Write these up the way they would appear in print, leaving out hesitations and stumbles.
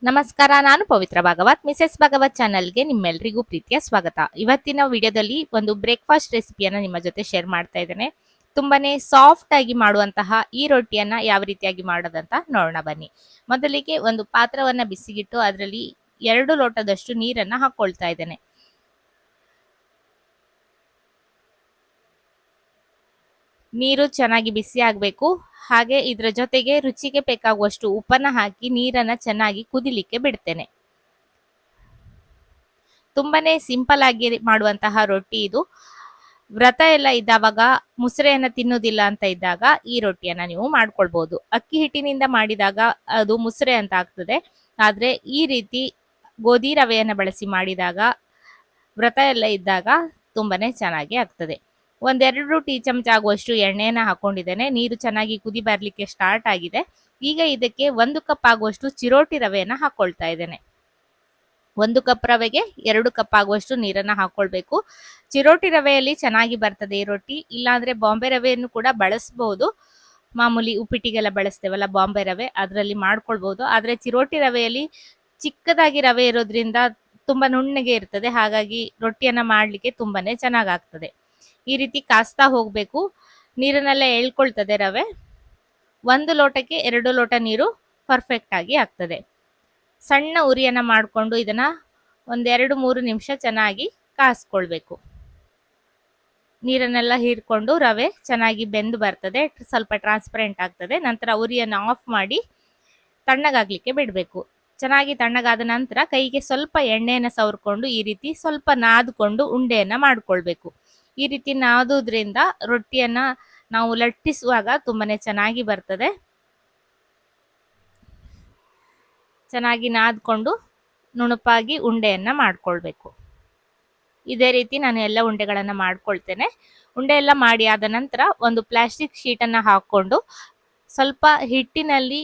ನಮಸ್ಕಾರ, ನಾನು ಪವಿತ್ರ ಭಾಗವತ್. ಮಿಸೆಸ್ ಭಾಗವತ್ ಚಾನಲ್ಗೆ ನಿಮ್ಮೆಲ್ಲರಿಗೂ ಪ್ರೀತಿಯ ಸ್ವಾಗತ. ಇವತ್ತಿನ ವಿಡಿಯೋದಲ್ಲಿ ಒಂದು ಬ್ರೇಕ್ಫಾಸ್ಟ್ ರೆಸಿಪಿಯನ್ನ ನಿಮ್ಮ ಜೊತೆ ಶೇರ್ ಮಾಡ್ತಾ ಇದ್ದೇನೆ. ತುಂಬಾನೇ ಸಾಫ್ಟ್ ಆಗಿ ಮಾಡುವಂತಹ ಈ ರೊಟ್ಟಿಯನ್ನ ಯಾವ ರೀತಿಯಾಗಿ ಮಾಡೋದಂತ ನೋಡೋಣ ಬನ್ನಿ. ಮೊದಲಿಗೆ ಒಂದು ಪಾತ್ರವನ್ನ ಬಿಸಿಗಿಟ್ಟು ಅದರಲ್ಲಿ 2 ಲೋಟದಷ್ಟು ನೀರನ್ನ ಹಾಕೊಳ್ತಾ ಇದ್ದೇನೆ. ನೀರು ಚೆನ್ನಾಗಿ ಬಿಸಿ ಆಗಬೇಕು. ಹಾಗೆ ಇದರ ಜೊತೆಗೆ ರುಚಿಗೆ ಬೇಕಾಗುವಷ್ಟು ಉಪ್ಪನ್ನ ಹಾಕಿ ನೀರನ್ನ ಚೆನ್ನಾಗಿ ಕುದಿಲಿಕ್ಕೆ ಬಿಡ್ತೇನೆ. ತುಂಬಾನೇ ಸಿಂಪಲ್ ಆಗಿ ಮಾಡುವಂತಹ ರೊಟ್ಟಿ ಇದು. ವ್ರತ ಎಲ್ಲ ಇದ್ದಾವಾಗ ಮುಸ್ರೆಯನ್ನ ತಿನ್ನುವುದಿಲ್ಲ ಅಂತ ಇದ್ದಾಗ ಈ ರೊಟ್ಟಿಯನ್ನ ನೀವು ಮಾಡ್ಕೊಳ್ಬಹುದು. ಅಕ್ಕಿ ಹಿಟ್ಟಿನಿಂದ ಮಾಡಿದಾಗ ಅದು ಮುಸ್ರೆ ಅಂತ ಆಗ್ತದೆ. ಆದ್ರೆ ಈ ರೀತಿ ಗೋಧಿ ರವೆಯನ್ನ ಬಳಸಿ ಮಾಡಿದಾಗ ವ್ರತ ಎಲ್ಲ ಇದ್ದಾಗ ತುಂಬಾನೇ ಚೆನ್ನಾಗಿ ಆಗ್ತದೆ. 1-2 ಟೀ ಚಮಚ ಆಗುವಷ್ಟು ಎಣ್ಣೆಯನ್ನ ಹಾಕೊಂಡಿದ್ದೇನೆ. ನೀರು ಚೆನ್ನಾಗಿ ಕುದಿ ಬರ್ಲಿಕ್ಕೆ ಸ್ಟಾರ್ಟ್ ಆಗಿದೆ. ಈಗ ಇದಕ್ಕೆ 1 ಕಪ್ ಆಗುವಷ್ಟು ಚಿರೋಟಿ ರವೆಯನ್ನ ಹಾಕೊಳ್ತಾ ಇದ್ದೇನೆ. 1 ಕಪ್ ರವೆಗೆ 2 ಕಪ್ ಆಗುವಷ್ಟು ನೀರನ್ನ ಹಾಕೊಳ್ಬೇಕು. ಚಿರೋಟಿ ರವೆಯಲ್ಲಿ ಚೆನ್ನಾಗಿ ಬರ್ತದೆ ಈ ರೊಟ್ಟಿ. ಇಲ್ಲಾಂದ್ರೆ ಬಾಂಬೆ ರವೆಯನ್ನು ಕೂಡ ಬಳಸಬಹುದು. ಮಾಮೂಲಿ ಉಪ್ಪಿಟ್ಟಿಗೆಲ್ಲ ಬಳಸ್ತೇವಲ್ಲ ಬಾಂಬೆ ರವೆ, ಅದರಲ್ಲಿ ಮಾಡ್ಕೊಳ್ಬಹುದು. ಆದ್ರೆ ಚಿರೋಟಿ ರವೆಯಲ್ಲಿ ಚಿಕ್ಕದಾಗಿ ರವೆ ಇರೋದ್ರಿಂದ ತುಂಬಾ ನುಣ್ಣಗೆ ಇರ್ತದೆ. ಹಾಗಾಗಿ ರೊಟ್ಟಿಯನ್ನ ಮಾಡ್ಲಿಕ್ಕೆ ತುಂಬಾನೇ ಚೆನ್ನಾಗಾಗ್ತದೆ. ಈ ರೀತಿ ಕಾಸ್ತಾ ಹೋಗ್ಬೇಕು. ನೀರನ್ನೆಲ್ಲ ಎಳ್ಕೊಳ್ತದೆ ರವೆ. 1 ಲೋಟಕ್ಕೆ 2 ಲೋಟ ನೀರು ಪರ್ಫೆಕ್ಟ್ ಆಗಿ ಆಗ್ತದೆ. ಸಣ್ಣ ಉರಿಯನ್ನ ಮಾಡಿಕೊಂಡು ಇದನ್ನ 1-2-3 ನಿಮಿಷ ಚೆನ್ನಾಗಿ ಕಾಸ್ಕೊಳ್ಬೇಕು. ನೀರನ್ನೆಲ್ಲ ಹೀರ್ಕೊಂಡು ರವೆ ಚೆನ್ನಾಗಿ ಬೆಂದು ಬರ್ತದೆ, ಸ್ವಲ್ಪ ಟ್ರಾನ್ಸ್ಪರೆಂಟ್ ಆಗ್ತದೆ. ನಂತರ ಉರಿಯನ್ನು ಆಫ್ ಮಾಡಿ ತಣ್ಣಗಾಗ್ಲಿಕ್ಕೆ ಬಿಡಬೇಕು. ಚೆನ್ನಾಗಿ ತಣ್ಣಗಾದ ನಂತರ ಕೈಗೆ ಸ್ವಲ್ಪ ಎಣ್ಣೆಯನ್ನು ಸವರ್ಕೊಂಡು ಈ ರೀತಿ ಸ್ವಲ್ಪ ನಾದ್ಕೊಂಡು ಉಂಡೆಯನ್ನ ಮಾಡ್ಕೊಳ್ಬೇಕು. ಈ ರೀತಿ ನಾದೋದ್ರಿಂದ ರೊಟ್ಟಿಯನ್ನ ನಾವು ಲಟ್ಟಿಸುವಾಗ ತುಂಬಾನೇ ಚೆನ್ನಾಗಿ ಬರ್ತದೆ. ಚೆನ್ನಾಗಿ ನಾದ್ಕೊಂಡು ನುಣುಪಾಗಿ ಉಂಡೆಯನ್ನ ಮಾಡ್ಕೊಳ್ಬೇಕು. ಇದೇ ರೀತಿ ನಾನು ಎಲ್ಲ ಉಂಡೆಗಳನ್ನ ಮಾಡ್ಕೊಳ್ತೇನೆ. ಉಂಡೆ ಎಲ್ಲ ಮಾಡಿ ಆದ ನಂತರ ಒಂದು ಪ್ಲಾಸ್ಟಿಕ್ ಶೀಟನ್ನ ಹಾಕೊಂಡು ಸ್ವಲ್ಪ ಹಿಟ್ಟಿನಲ್ಲಿ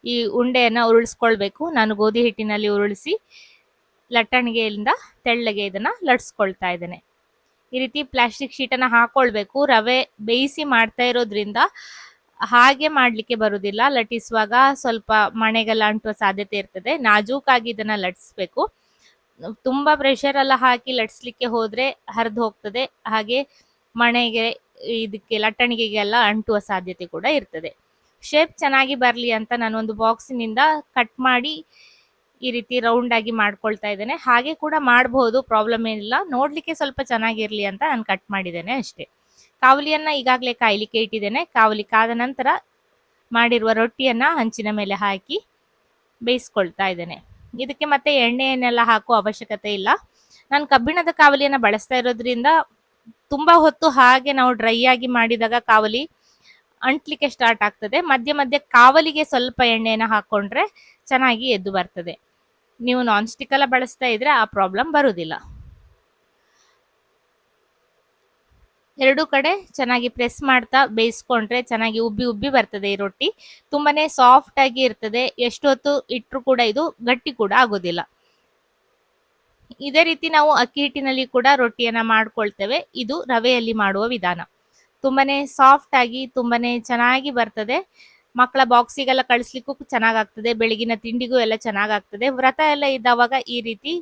ಈ ಉಂಡೆಯನ್ನ ಉರುಳಿಸ್ಕೊಳ್ಬೇಕು. ನಾನು ಗೋಧಿ ಹಿಟ್ಟಿನಲ್ಲಿ ಉರುಳಿಸಿ ಲಟ್ಟಣಿಗೆಯಿಂದ ತೆಳ್ಳಗೆ ಇದನ್ನ ಲಟ್ಸ್ಕೊಳ್ತಾ ಇದ್ದೇನೆ. ಈ ರೀತಿ ಪ್ಲಾಸ್ಟಿಕ್ ಶೀಟನ್ನ ಹಾಕೊಳ್ಬೇಕು. ರವೆ ಬೇಯಿಸಿ ಮಾಡ್ತಾ ಇರೋದ್ರಿಂದ ಹಾಗೆ ಮಾಡ್ಲಿಕ್ಕೆ ಬರುದಿಲ್ಲ. ಲಟ್ಟಿಸುವಾಗ ಸ್ವಲ್ಪ ಮಣೆಗೆಲ್ಲ ಅಂಟುವ ಸಾಧ್ಯತೆ ಇರ್ತದೆ. ನಾಜೂಕಾಗಿ ಇದನ್ನ ಲಟ್ಸ್ಬೇಕು. ತುಂಬಾ ಪ್ರೆಷರ್ ಎಲ್ಲ ಹಾಕಿ ಲಟ್ಸ್ಲಿಕ್ಕೆ ಹೋದ್ರೆ ಹರಿದು ಹೋಗ್ತದೆ. ಹಾಗೆ ಮಣೆಗೆ ಇದಕ್ಕೆ ಲಟ್ಟಣಿಗೆಲ್ಲ ಅಂಟುವ ಸಾಧ್ಯತೆ ಕೂಡ ಇರ್ತದೆ. ಶೇಪ್ ಚೆನ್ನಾಗಿ ಬರ್ಲಿ ಅಂತ ನಾನು ಒಂದು ಬಾಕ್ಸಿನಿಂದ ಕಟ್ ಮಾಡಿ ಈ ರೀತಿ ರೌಂಡ್ ಆಗಿ ಮಾಡ್ಕೊಳ್ತಾ ಇದ್ದೇನೆ. ಹಾಗೆ ಕೂಡ ಮಾಡಬಹುದು, ಪ್ರಾಬ್ಲಮ್ ಏನಿಲ್ಲ. ನೋಡ್ಲಿಕ್ಕೆ ಸ್ವಲ್ಪ ಚೆನ್ನಾಗಿರ್ಲಿ ಅಂತ ನಾನು ಕಟ್ ಮಾಡಿದ್ದೇನೆ ಅಷ್ಟೇ. ಕಾವಲಿಯನ್ನ ಈಗಾಗಲೇ ಕಾಯ್ಲಿಕ್ಕೆ ಇಟ್ಟಿದ್ದೇನೆ. ಕಾವಲಿ ಕಾದ ನಂತರ ಮಾಡಿರುವ ರೊಟ್ಟಿಯನ್ನ ಹಂಚಿನ ಮೇಲೆ ಹಾಕಿ ಬೇಯಿಸ್ಕೊಳ್ತಾ ಇದ್ದೇನೆ. ಇದಕ್ಕೆ ಮತ್ತೆ ಎಣ್ಣೆಯನ್ನೆಲ್ಲ ಹಾಕುವ ಅವಶ್ಯಕತೆ ಇಲ್ಲ. ನಾನು ಕಬ್ಬಿಣದ ಕಾವಲಿಯನ್ನ ಬಳಸ್ತಾ ಇರೋದ್ರಿಂದ ತುಂಬಾ ಹೊತ್ತು ಹಾಗೆ ನಾವು ಡ್ರೈ ಆಗಿ ಮಾಡಿದಾಗ ಕಾವಲಿ ಅಂಟ್ಲಿಕ್ಕೆ ಸ್ಟಾರ್ಟ್ ಆಗ್ತದೆ. ಮಧ್ಯೆ ಮಧ್ಯೆ ಕಾವಲಿಗೆ ಸ್ವಲ್ಪ ಎಣ್ಣೆಯನ್ನ ಹಾಕೊಂಡ್ರೆ ಚೆನ್ನಾಗಿ ಎದ್ದು ಬರ್ತದೆ. ನೀವು ನಾನ್ ಸ್ಟಿಕ್ ಎಲ್ಲ ಬಳಸ್ತಾ ಇದ್ರೆ ಆ ಪ್ರಾಬ್ಲಮ್ ಬರುವುದಿಲ್ಲ. 2 ಕಡೆ ಚೆನ್ನಾಗಿ ಪ್ರೆಸ್ ಮಾಡ್ತಾ ಬೇಯಿಸ್ಕೊಂಡ್ರೆ ಚೆನ್ನಾಗಿ ಉಬ್ಬಿ ಉಬ್ಬಿ ಬರ್ತದೆ ಈ ರೊಟ್ಟಿ. ತುಂಬಾನೇ ಸಾಫ್ಟ್ ಆಗಿ ಇರ್ತದೆ. ಎಷ್ಟು ಹೊತ್ತು ಇಟ್ಟರು ಕೂಡ ಇದು ಗಟ್ಟಿ ಕೂಡ ಆಗೋದಿಲ್ಲ. ಇದೇ ರೀತಿ ನಾವು ಅಕ್ಕಿ ಹಿಟ್ಟಿನಲ್ಲಿ ಕೂಡ ರೊಟ್ಟಿಯನ್ನ ಮಾಡ್ಕೊಳ್ತೇವೆ. ಇದು ರವೆಯಲ್ಲಿ ಮಾಡುವ ವಿಧಾನ. ತುಂಬಾನೇ ಸಾಫ್ಟ್ ಆಗಿ ತುಂಬಾನೇ ಚೆನ್ನಾಗಿ ಬರ್ತದೆ. ಮಕ್ಕಳ ಬಾಕ್ಸಿಗೆಲ್ಲ ಕಳಿಸ್ಲಿಕ್ಕೂ ಚೆನ್ನಾಗಾಗ್ತದೆ. ಬೆಳಗಿನ ತಿಂಡಿಗೂ ಎಲ್ಲ ಚೆನ್ನಾಗಾಗ್ತದೆ. ವ್ರತ ಎಲ್ಲ ಇದ್ದಾವಾಗ ಈ ರೀತಿ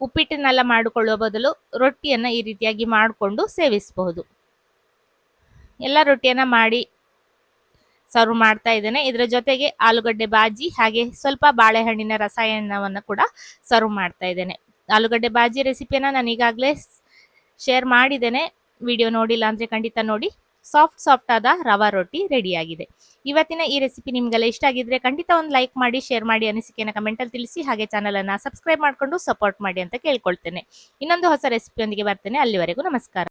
ಉಪ್ಪಿಟ್ಟನ್ನೆಲ್ಲ ಮಾಡಿಕೊಳ್ಳುವ ಬದಲು ರೊಟ್ಟಿಯನ್ನ ಈ ರೀತಿಯಾಗಿ ಮಾಡಿಕೊಂಡು ಸೇವಿಸಬಹುದು. ಎಲ್ಲ ರೊಟ್ಟಿಯನ್ನ ಮಾಡಿ ಸರ್ವ್ ಮಾಡ್ತಾ ಇದ್ದೇನೆ. ಇದರ ಜೊತೆಗೆ ಆಲೂಗಡ್ಡೆ ಬಾಜಿ ಹಾಗೆ ಸ್ವಲ್ಪ ಬಾಳೆಹಣ್ಣಿನ ರಸಾಯನವನ್ನ ಕೂಡ ಸರ್ವ್ ಮಾಡ್ತಾ ಇದ್ದೇನೆ. ಆಲೂಗಡ್ಡೆ ಬಾಜಿ ರೆಸಿಪಿಯನ್ನ ನಾನು ಈಗಾಗಲೇ ಶೇರ್ ಮಾಡಿದ್ದೇನೆ. ವಿಡಿಯೋ ನೋಡಿಲ್ಲ ಅಂದ್ರೆ ಖಂಡಿತ ನೋಡಿ. ಸಾಫ್ಟ್ ಆದ ರವಾ ರೊಟ್ಟಿ ರೆಡಿ ಆಗಿದೆ. ಇವತ್ತಿನ ಈ ರೆಸಿಪಿ ನಿಮ್ಗೆಲ್ಲ ಇಷ್ಟ ಆಗಿದ್ರೆ ಖಂಡಿತ ಒಂದು ಲೈಕ್ ಮಾಡಿ, ಶೇರ್ ಮಾಡಿ, ಅನಿಸಿಕೆನ ಕಮೆಂಟ್ ಅಲ್ಲಿ ತಿಳಿಸಿ. ಹಾಗೆ ಚಾನಲ್ ಅನ್ನ ಸಬ್ಸ್ಕ್ರೈಬ್ ಮಾಡ್ಕೊಂಡು ಸಪೋರ್ಟ್ ಮಾಡಿ ಅಂತ ಕೇಳ್ಕೊಳ್ತೇನೆ. ಇನ್ನೊಂದು ಹೊಸ ರೆಸಿಪಿಯೊಂದಿಗೆ ಬರ್ತೇನೆ. ಅಲ್ಲಿವರೆಗೂ ನಮಸ್ಕಾರ.